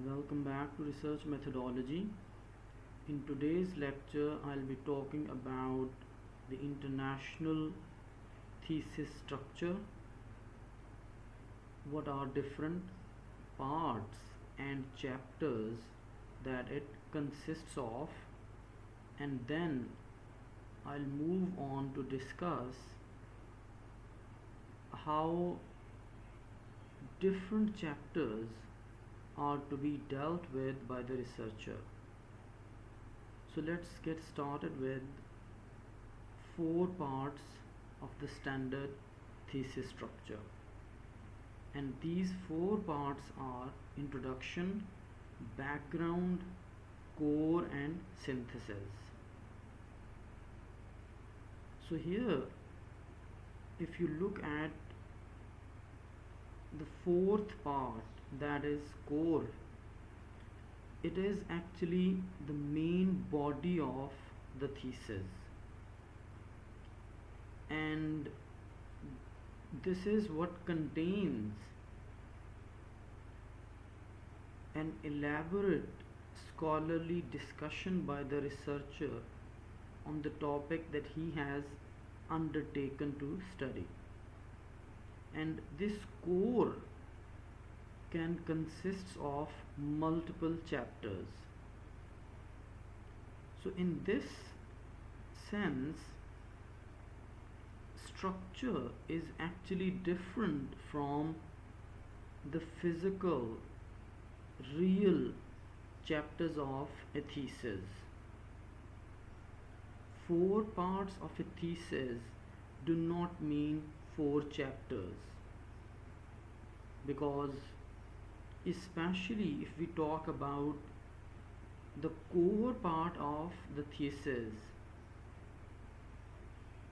Welcome back to Research Methodology. In today's lecture, I'll be talking about the international thesis structure, what are different parts and chapters that it consists of, and then I'll move on to discuss how different chapters are to be dealt with by the researcher. So let's get started with four parts of the standard thesis structure. And these four parts are introduction, background, core, and synthesis. So here, if you look at the fourth part, that is core, it is actually the main body of the thesis, and this is what contains an elaborate scholarly discussion by the researcher on the topic that he has undertaken to study. And this core can consist of multiple chapters. So in this sense, structure is actually different from the physical, real chapters of a thesis. Four parts of a thesis do not mean four chapters, because especially if we talk about the core part of the thesis,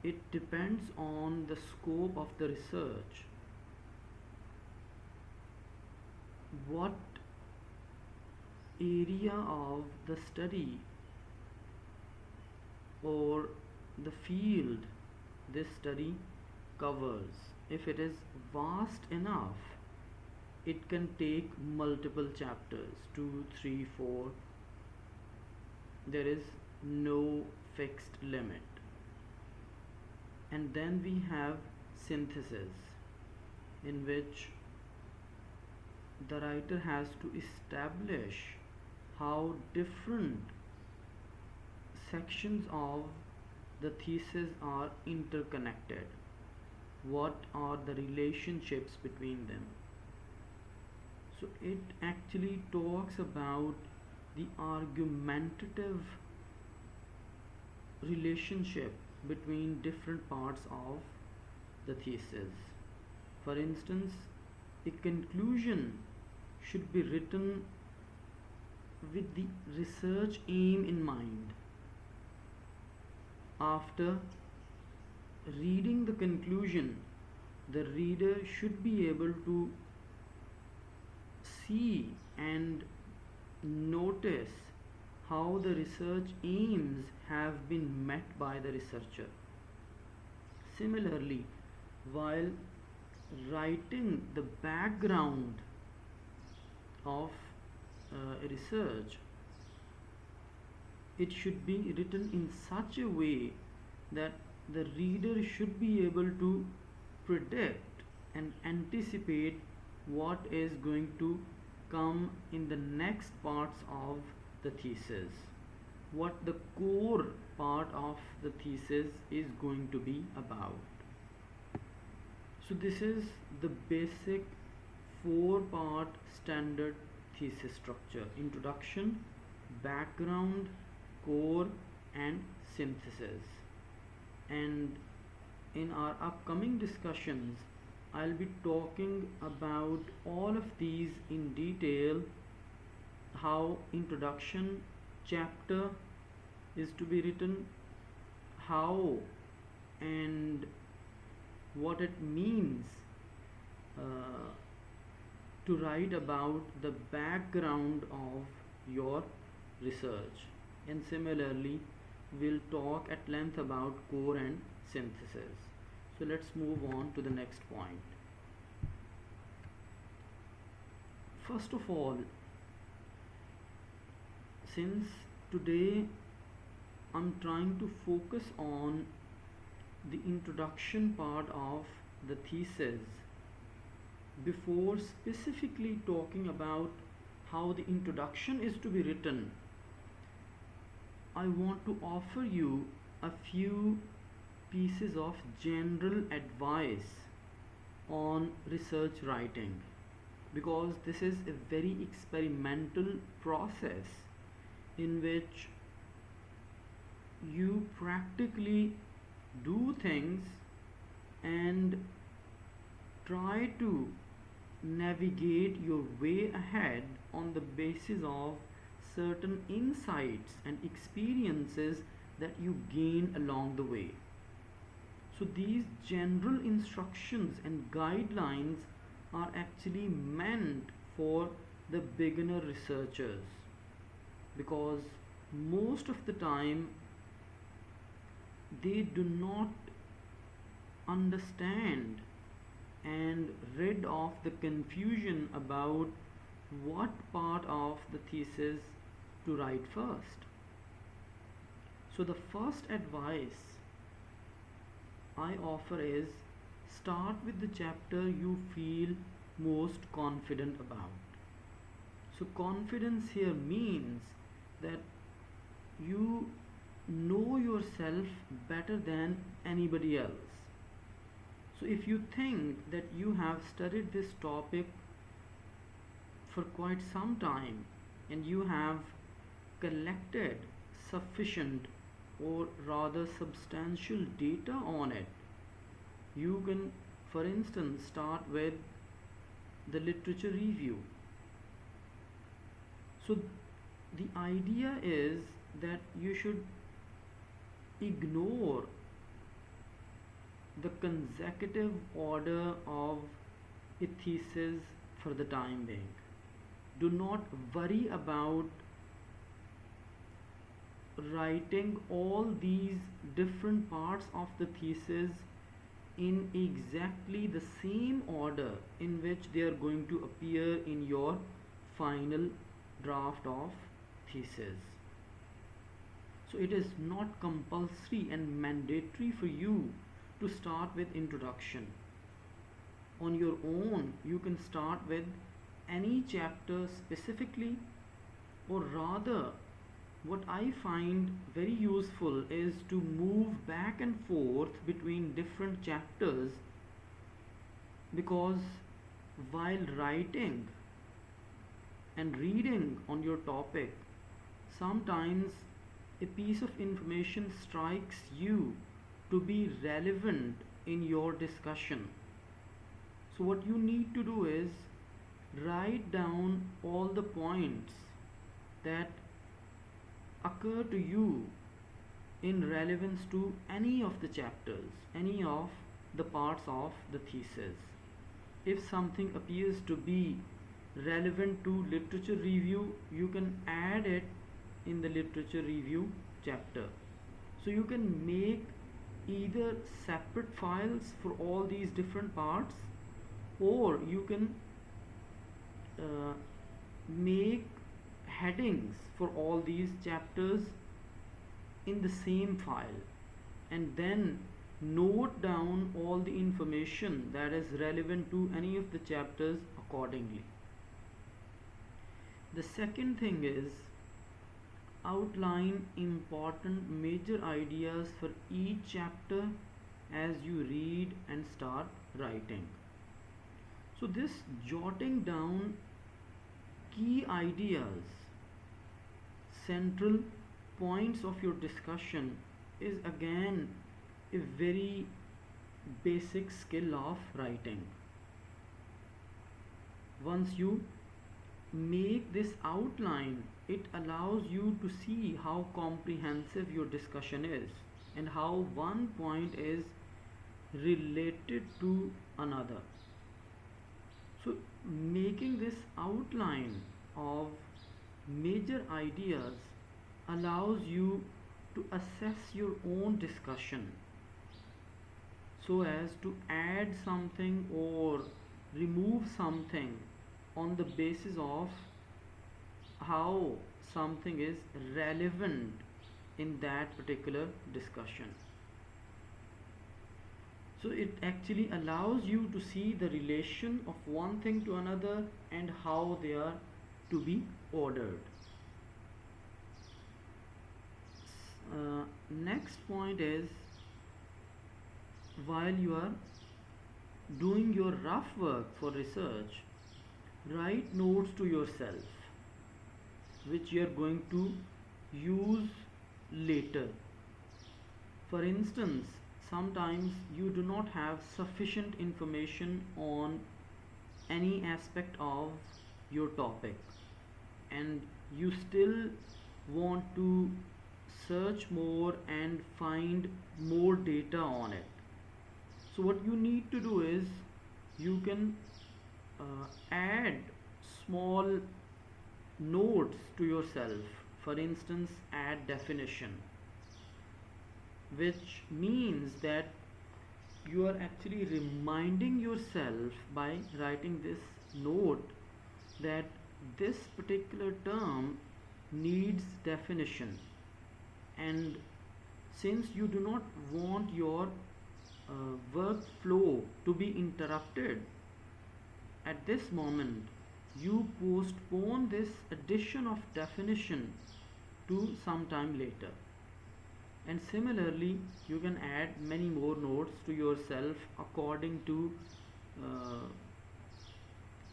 it depends on the scope of the research. What area of the study or the field this study covers. If it is vast enough, it can take multiple chapters, 2, 3, 4. There is no fixed limit. And then we have synthesis, in which the writer has to establish how different sections of the thesis are interconnected. What are the relationships between them? So it actually talks about the argumentative relationship between different parts of the thesis. For instance, a conclusion should be written with the research aim in mind. After reading the conclusion, the reader should be able to see and notice how the research aims have been met by the researcher. Similarly, while writing the background of a research, it should be written in such a way that the reader should be able to predict and anticipate what is going to come in the next parts of the thesis, what the core part of the thesis is going to be about. So this is the basic four-part standard thesis structure: introduction, background, core, and synthesis. And in our upcoming discussions, I'll be talking about all of these in detail: how introduction chapter is to be written, how and what it means to write about the background of your research, and similarly we'll talk at length about core and synthesis. So let's move on to the next point. First of all, since today I'm trying to focus on the introduction part of the thesis before specifically talking about how the introduction is to be written, I want to offer you a few pieces of general advice on research writing, because this is a very experimental process in which you practically do things and try to navigate your way ahead on the basis of certain insights and experiences that you gain along the way. So these general instructions and guidelines are actually meant for the beginner researchers, because most of the time they do not understand and rid of the confusion about what part of the thesis to write first. So the first advice I offer is, start with the chapter you feel most confident about. So confidence here means that you know yourself better than anybody else. So if you think that you have studied this topic for quite some time and you have collected sufficient or rather substantial data on it, you can, for instance, start with the literature review. So the idea is that you should ignore the consecutive order of a thesis for the time being. Do not worry about writing all these different parts of the thesis in exactly the same order in which they are going to appear in your final draft of thesis. So it is not compulsory and mandatory for you to start with introduction. On your own, you can start with any chapter specifically, or rather, what I find very useful is to move back and forth between different chapters, because while writing and reading on your topic, sometimes a piece of information strikes you to be relevant in your discussion. So what you need to do is write down all the points that occur to you in relevance to any of the chapters, any of the parts of the thesis. If something appears to be relevant to literature review, you can add it in the literature review chapter. So you can make either separate files for all these different parts, or you can make headings for all these chapters in the same file, and then note down all the information that is relevant to any of the chapters accordingly. The second thing is, outline important major ideas for each chapter as you read and start writing. So this jotting down key ideas, central points of your discussion, is again a very basic skill of writing. Once you make this outline, it allows you to see how comprehensive your discussion is and how one point is related to another. So making this outline of major ideas allows you to assess your own discussion so as to add something or remove something on the basis of how something is relevant in that particular discussion. So it actually allows you to see the relation of one thing to another and how they are to be ordered. Next point is, while you are doing your rough work for research, write notes to yourself which you are going to use later. For instance, sometimes you do not have sufficient information on any aspect of your topic and you still want to search more and find more data on it. So what you need to do is, you can add small notes to yourself. For instance, add definition, which means that you are actually reminding yourself by writing this note that this particular term needs definition, and since you do not want your workflow to be interrupted at this moment, you postpone this addition of definition to some time later. And similarly, you can add many more notes to yourself according to uh,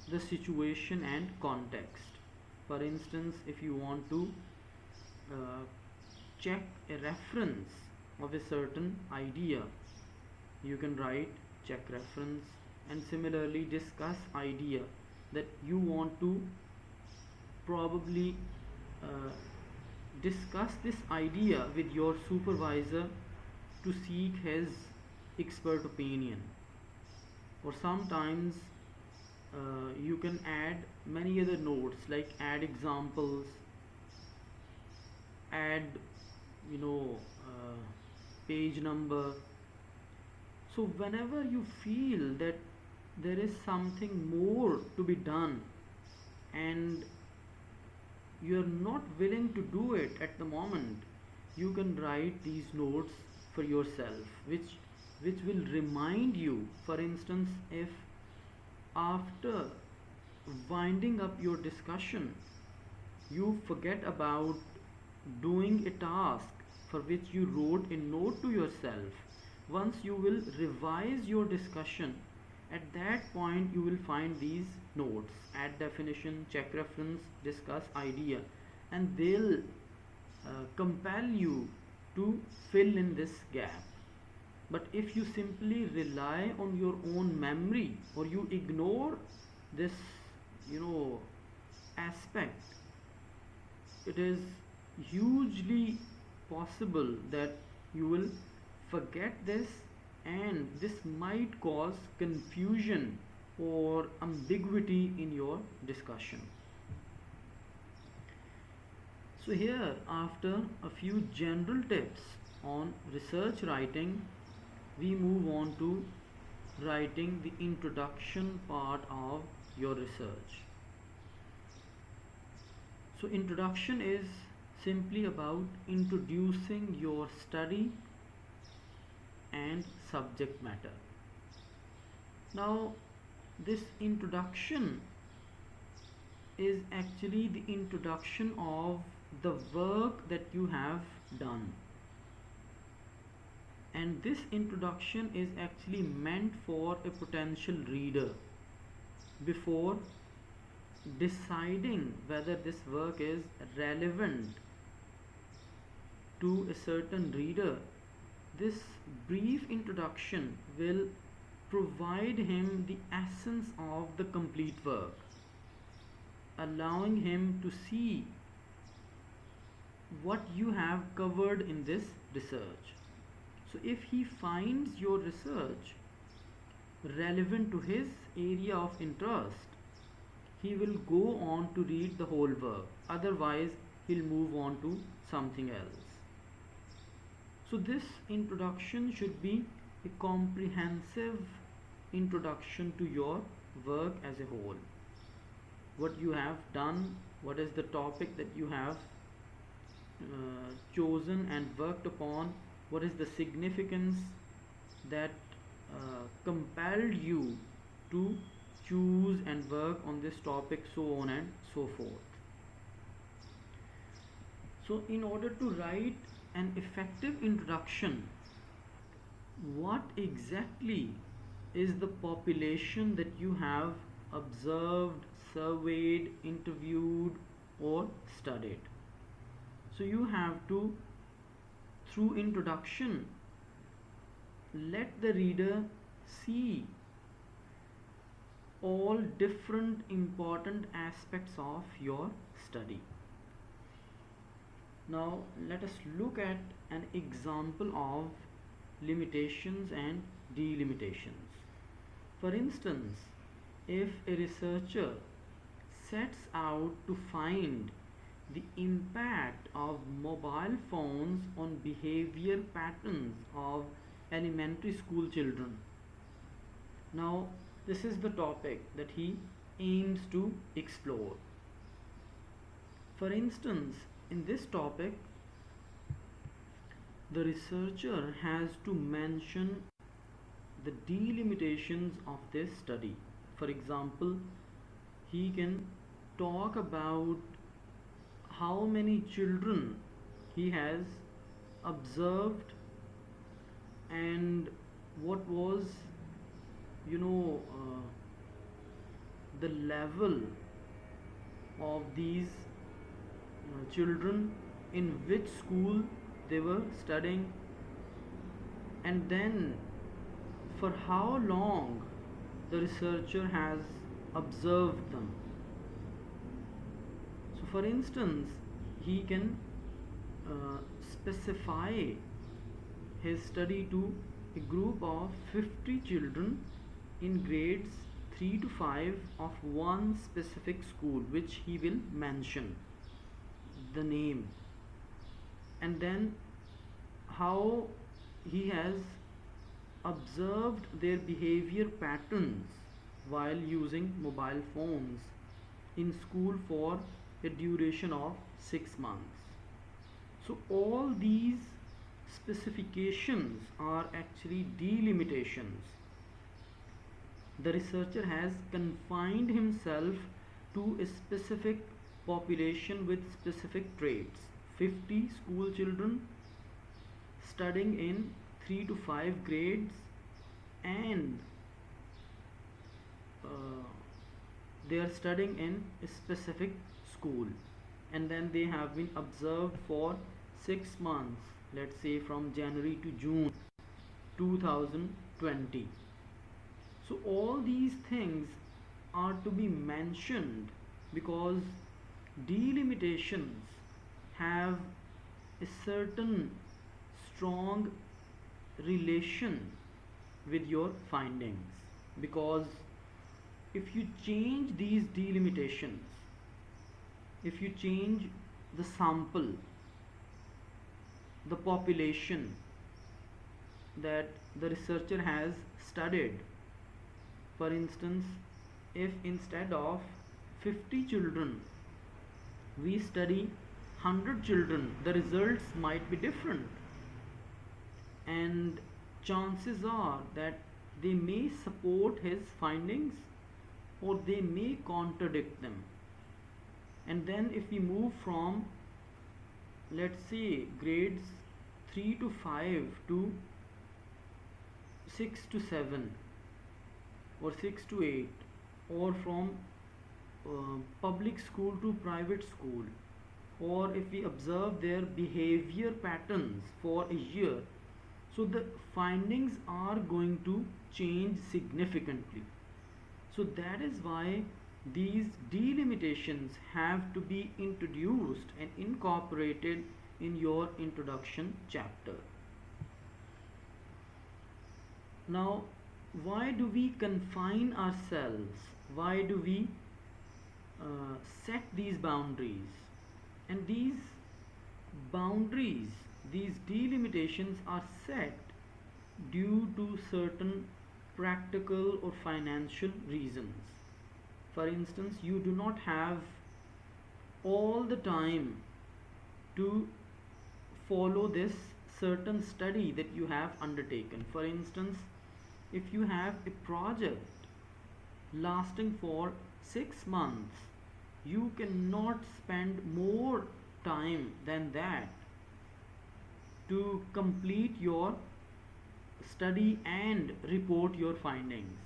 the situation and context. For instance, if you want to uh, check a reference of a certain idea, you can write check reference, and similarly discuss idea that you want to probably uh, discuss this idea with your supervisor to seek his expert opinion. Or sometimes you can add many other notes, like add examples, add you know page number. So whenever you feel that there is something more to be done and you are not willing to do it at the moment, you can write these notes for yourself, which will remind you. For instance, if after winding up your discussion you forget about doing a task for which you wrote a note to yourself, once you will revise your discussion, at that point you will find these notes: add definition, check reference, discuss idea, and they'll compel you to fill in this gap. But if you simply rely on your own memory, or you ignore this you know aspect, it is hugely possible that you will forget this, and this might cause confusion or ambiguity in your discussion. So here, after a few general tips on research writing, we move on to writing the introduction part of your research. So introduction is simply about introducing your study and subject matter. Now, this introduction is actually the introduction of the work that you have done, and this introduction is actually meant for a potential reader. Before deciding whether this work is relevant to a certain reader, this brief introduction will provide him the essence of the complete work, allowing him to see what you have covered in this research. So if he finds your research relevant to his area of interest, he will go on to read the whole work. Otherwise, he'll move on to something else. So this introduction should be a comprehensive introduction to your work as a whole. what you have done, what is the topic that you have chosen and worked upon, what is the significance that compelled you to choose and work on this topic, so on and so forth. So, in order to write an effective introduction, what exactly is the population that you have observed, surveyed, interviewed, or studied? So, you have to, through introduction, let the reader see all different important aspects of your study. Now let us look at an example of limitations and delimitations. For instance, if a researcher sets out to find the impact of mobile phones on behavior patterns of elementary school children. Now, this is the topic that he aims to explore. For instance, in this topic, the researcher has to mention the delimitations of this study. For example, he can talk about how many children he has observed and what was, the level of these children, in which school they were studying, and then for how long the researcher has observed them. So, for instance, he can specify his study to a group of 50 children in grades 3 to 5 of one specific school, which he will mention the name, and then how he has observed their behavior patterns while using mobile phones in school for a duration of 6 months. So all these specifications are actually delimitations. The researcher has confined himself to a specific population with specific traits. 50 school children studying in 3 to 5 grades, and they are studying in a specific school, and then they have been observed for 6 months, let's say from January to June 2020. So all these things are to be mentioned because delimitations have a certain strong relation with your findings, because if you change these delimitations, if you change the sample, the population that the researcher has studied, for instance, if instead of 50 children we study 100 children, the results might be different, and chances are that they may support his findings or they may contradict them. And then if we move from, let's say, grades 3 to 5 to 6 to 7 or 6 to 8, or from public school to private school, or if we observe their behavior patterns for a year, so the findings are going to change significantly. So that is why these delimitations have to be introduced and incorporated in your introduction chapter. Now, why do we confine ourselves? Why do we set these boundaries? And these boundaries, these delimitations are set due to certain practical or financial reasons. For instance, you do not have all the time to follow this certain study that you have undertaken. For instance, if you have a project lasting for 6 months, you cannot spend more time than that to complete your study and report your findings.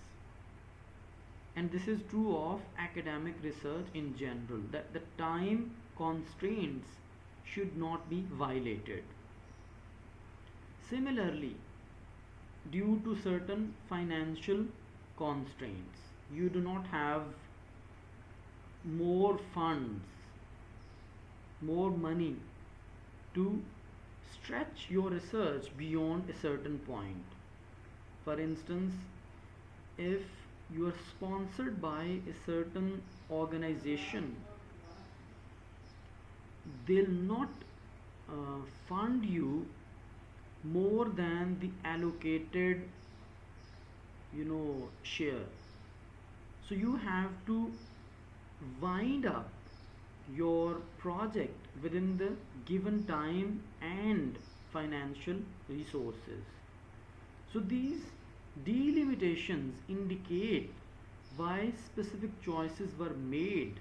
And this is true of academic research in general, that the time constraints should not be violated. Similarly, due to certain financial constraints, you do not have more funds, more money to stretch your research beyond a certain point. For instance, if you are sponsored by a certain organization, they'll not fund you more than the allocated share. So you have to wind up your project within the given time and financial resources. So these delimitations indicate why specific choices were made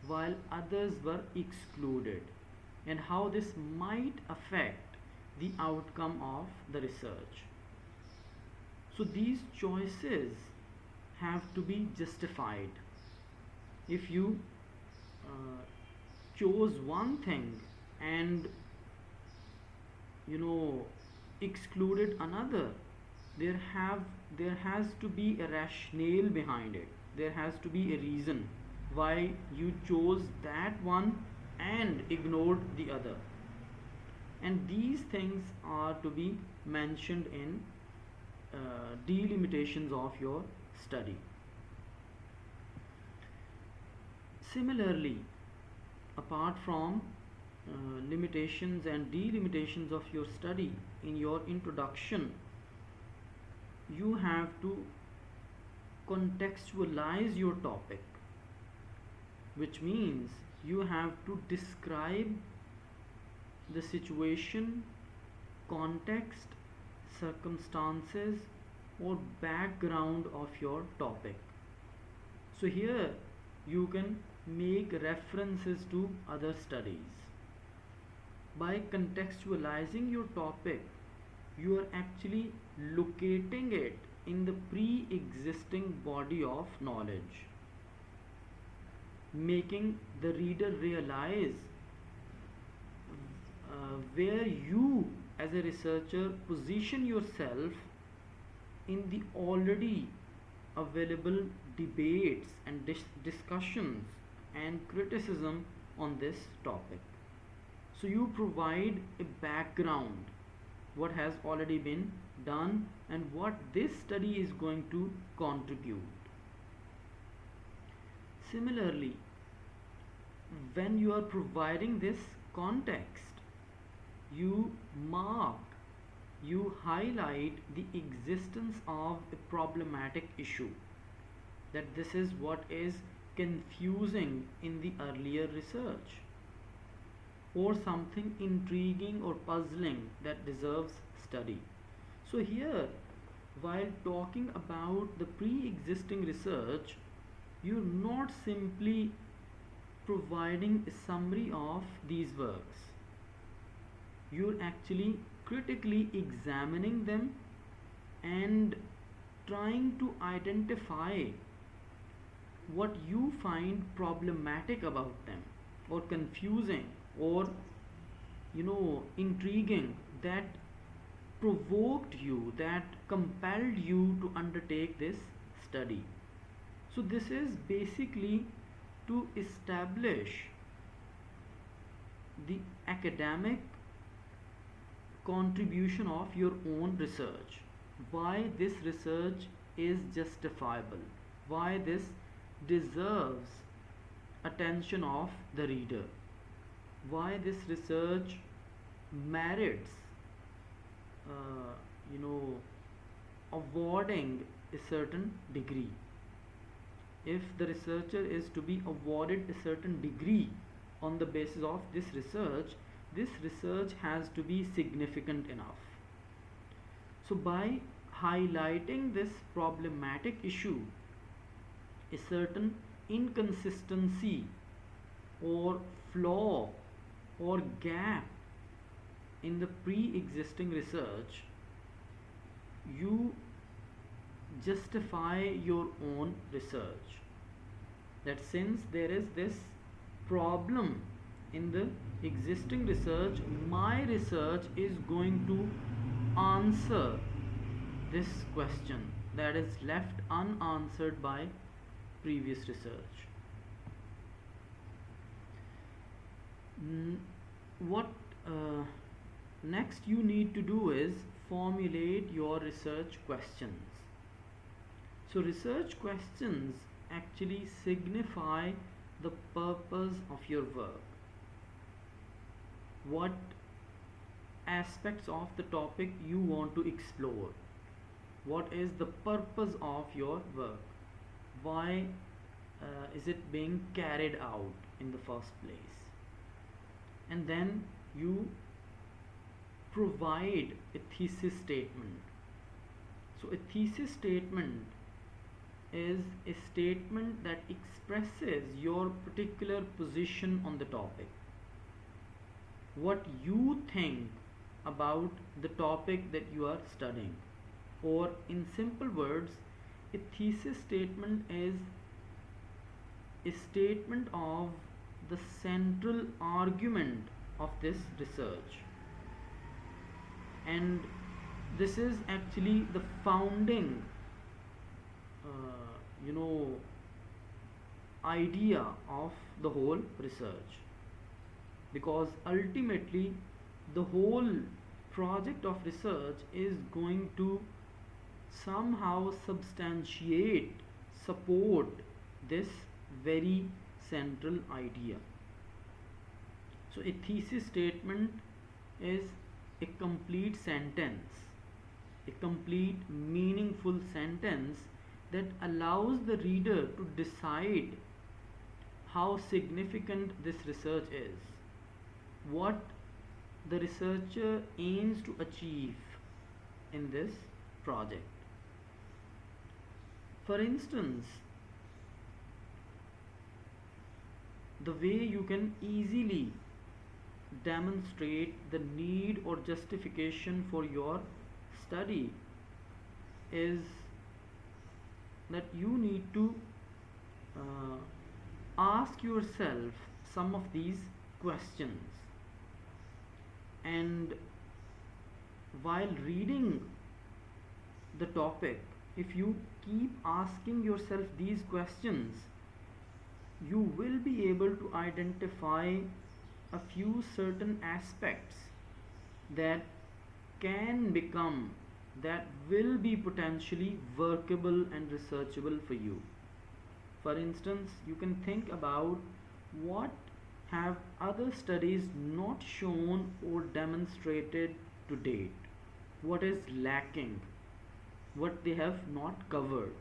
while others were excluded, and how this might affect the outcome of the research. So these choices have to be justified. If you chose one thing and excluded another, there has to be a rationale behind it. There has to be a reason why you chose that one and ignored the other. And these things are to be mentioned in delimitations of your study. Similarly, apart from limitations and delimitations of your study, in your introduction, you have to contextualize your topic, which means you have to describe the situation, context, circumstances, or background of your topic. So here you can make references to other studies. By contextualizing your topic, you are actually locating it in the pre-existing body of knowledge, making the reader realize where you as a researcher position yourself in the already available debates and discussions and criticism on this topic. So you provide a background, what has already been done and what this study is going to contribute. Similarly, when you are providing this context, you mark, you highlight the existence of a problematic issue, that this is what is confusing in the earlier research, or something intriguing or puzzling that deserves study. So here, while talking about the pre-existing research, you're not simply providing a summary of these works. You're actually critically examining them and trying to identify what you find problematic about them, or confusing, or intriguing, that provoked you, that compelled you to undertake this study. So this is basically to establish the academic contribution of your own research, why this research is justifiable, why this deserves attention of the reader, why this research merits awarding a certain degree. if the researcher is to be awarded a certain degree on the basis of this research has to be significant enough. So by highlighting this problematic issue, a certain inconsistency or flaw or gap in the pre-existing research, you justify your own research. That since there is this problem in the existing research, my research is going to answer this question that is left unanswered by previous research. What next you need to do is formulate your research questions. So research questions actually signify the purpose of your work. What aspects of the topic you want to explore? What is the purpose of your work? Why is it being carried out in the first place? And then you provide a thesis statement. So a thesis statement is a statement that expresses your particular position on the topic. What you think about the topic that you are studying. Or in simple words, a thesis statement is a statement of the central argument of this research. And this is actually the founding idea of the whole research, because ultimately the whole project of research is going to somehow substantiate, support this very central idea. So a thesis statement is a complete sentence, a complete meaningful sentence that allows the reader to decide how significant this research is, what the researcher aims to achieve in this project. For instance, the way you can easily demonstrate the need or justification for your study is that you need to ask yourself some of these questions, and while reading the topic, if you keep asking yourself these questions, you will be able to identify a few certain aspects that will be potentially workable and researchable for you. For instance, you can think about what have other studies not shown or demonstrated to date, what is lacking, what they have not covered.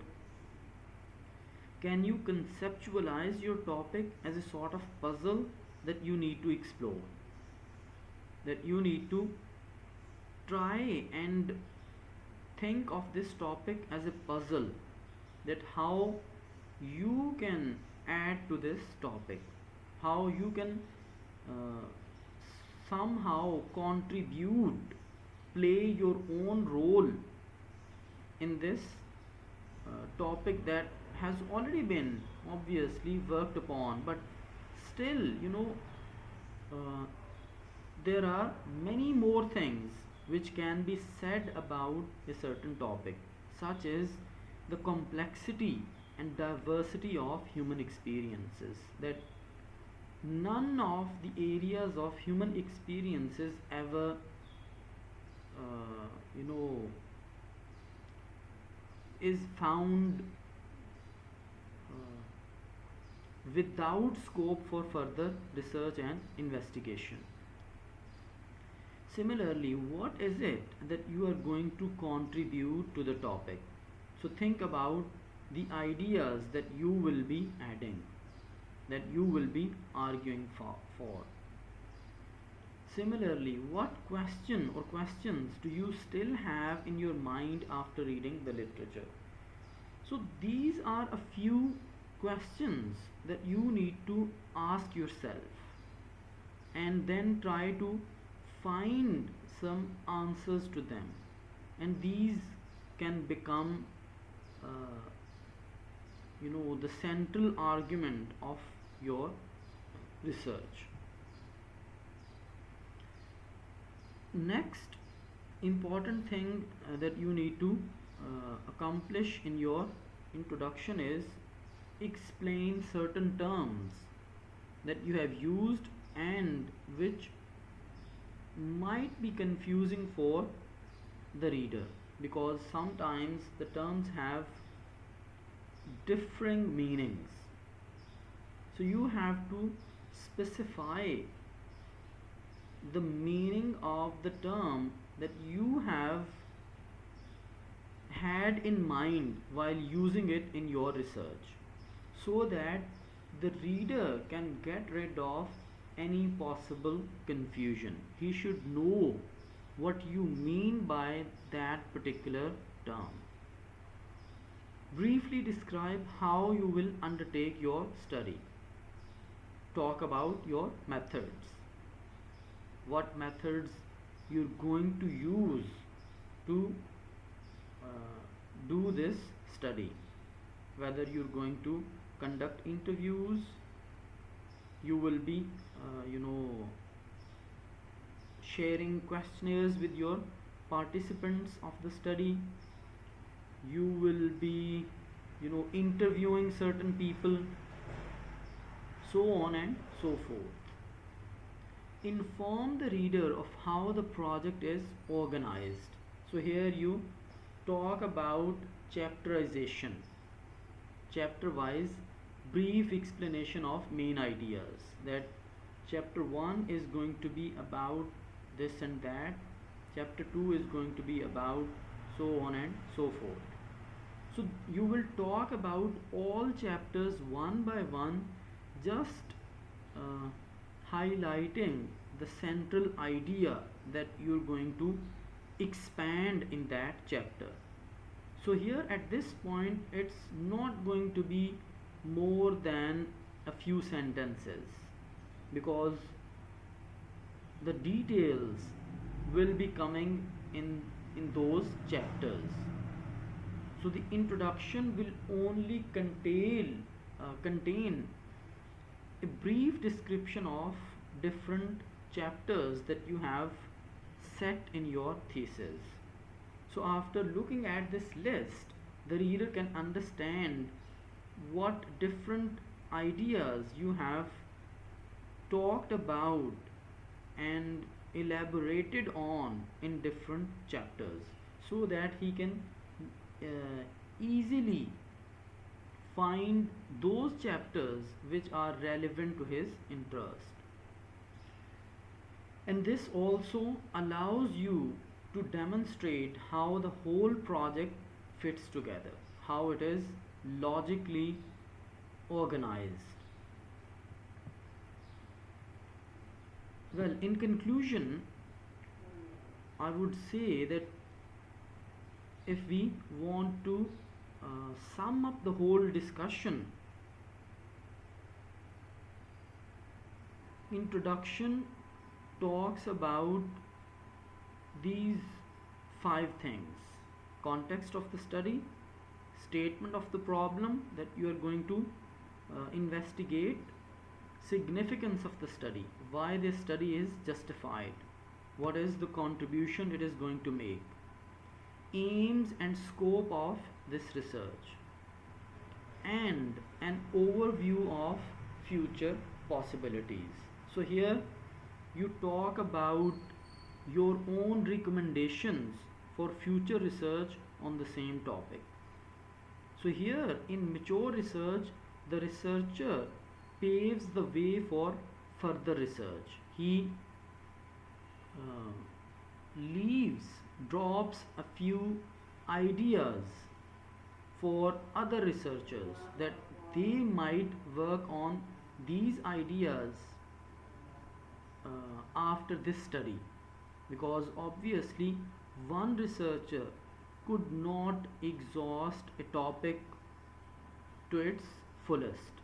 Can you conceptualize your topic as a sort of puzzle that you need to explore, that you need to try and think of this topic as a puzzle, that how you can add to this topic, how you can somehow contribute, play your own role in this topic that has already been obviously worked upon, but still there are many more things which can be said about a certain topic, such as the complexity and diversity of human experiences, that none of the areas of human experiences ever is found without scope for further research and investigation. Similarly, what is it that you are going to contribute to the topic? So think about the ideas that you will be adding, that you will be arguing for. Similarly, what question or questions do you still have in your mind after reading the literature? So these are a few questions that you need to ask yourself, and then try to find some answers to them, and these can become uh, the central argument of your research. Next important thing that you need to accomplish in your introduction is explain certain terms that you have used and which might be confusing for the reader, because sometimes the terms have differing meanings. So you have to specify the meaning of the term that you have had in mind while using it in your research, so that the reader can get rid of any possible confusion. He should know what you mean by that particular term. Briefly describe how you will undertake your study. Talk about your methods. What methods you're going to use to do this study. Whether you're going to conduct interviews, you will be sharing questionnaires with your participants of the study, you will be interviewing certain people, so on and so forth. Inform the reader of how the project is organized. So here you talk about chapterization, chapter wise brief explanation of main ideas, that chapter 1 is going to be about this and that, chapter 2 is going to be about so on and so forth. So you will talk about all chapters one by one, just highlighting the central idea that you're going to expand in that chapter. So here at this point, it's not going to be more than a few sentences, because the details will be coming in those chapters. So the introduction will only contain a brief description of different chapters that you have set in your thesis. So after looking at this list, the reader can understand what different ideas you have talked about and elaborated on in different chapters, so that he can easily find those chapters which are relevant to his interest. And this also allows you to demonstrate how the whole project fits together, how it is logically organized. Well, in conclusion, I would say that if we want to sum up the whole discussion, introduction talks about these 5 things: context of the study, statement of the problem that you are going to investigate, significance of the study, why this study is justified, what is the contribution it is going to make, aims and scope of this research, and an overview of future possibilities. So here you talk about your own recommendations for future research on the same topic. So here in mature research, the researcher paves the way for further research. He drops a few ideas for other researchers that they might work on these ideas after this study, because obviously one researcher could not exhaust a topic to its fullest.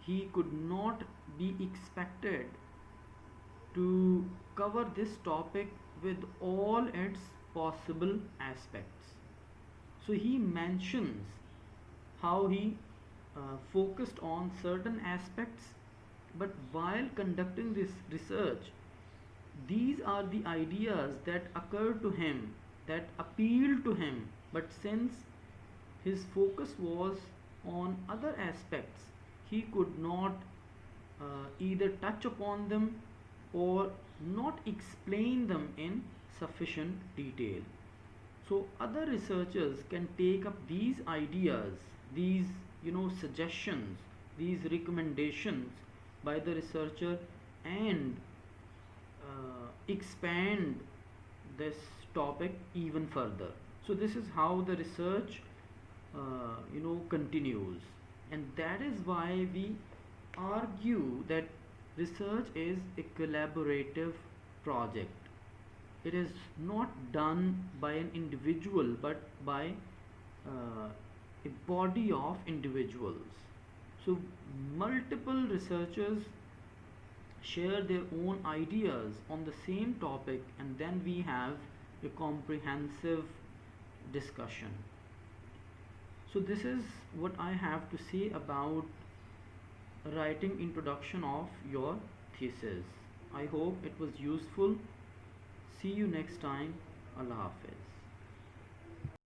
He could not be expected to cover this topic with all its possible aspects. So he mentions how he focused on certain aspects, but while conducting this research, these are the ideas that occurred to him, that appealed to him, but since his focus was on other aspects, he could not either touch upon them or not explain them in sufficient detail. So other researchers can take up these ideas, these suggestions, these recommendations by the researcher, and expand this topic even further. So this is how the research continues, and that is why we argue that research is a collaborative project. It is not done by an individual but by a body of individuals. So multiple researchers share their own ideas on the same topic, and then we have a comprehensive discussion. So this is what I have to say about writing introduction of your thesis. I hope it was useful. See you next time. Allah Hafiz.